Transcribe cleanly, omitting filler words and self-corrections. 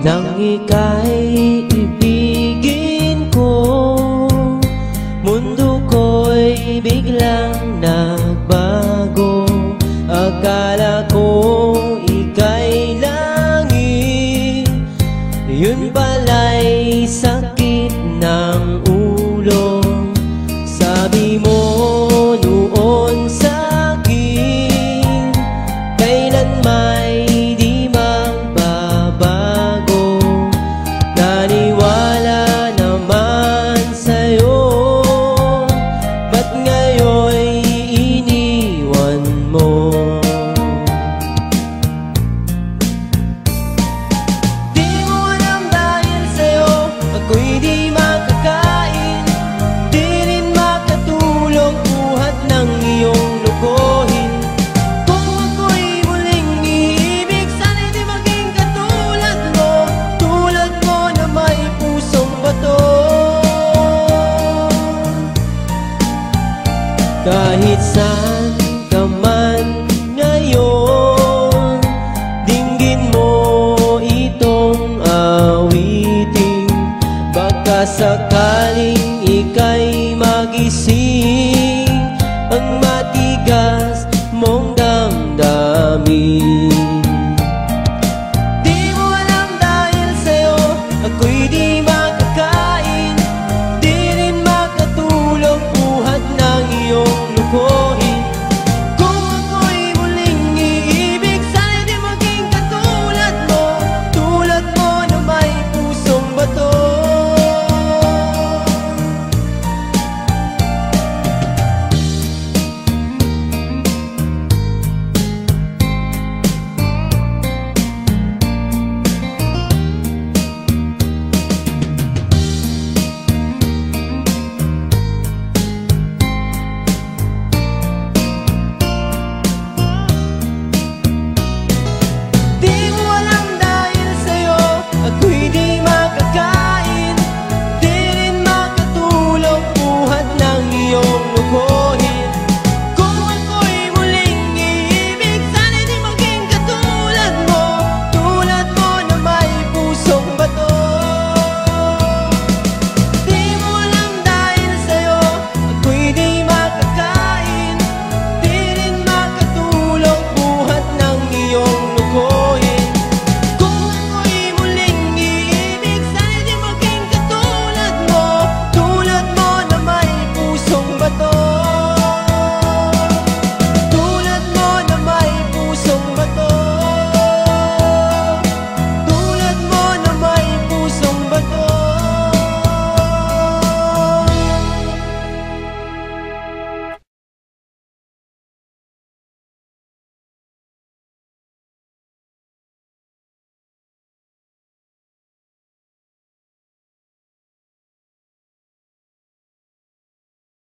Nang ika'y ibigin ko, mundo ko'y biglang nagbago. Akala ko ika'y langit, yun pala'y sakit ng ulo. Sabi mo noon sa'kin, kailan may di magbabago. Naniwala naman sa'yo, ba't ngayon'y iniwan mo? Di mo alam dahil sa'yo ako'y di makakain, di rin makatulong buhat ng iyong lokohin. Kung ako'y muling iibig, sana'y di maging katulad mo, tulad mo na may pusong bato. Kahit saan ka man ngayon, dinggin mo itong awitin. Baka sakaling ika'y magising,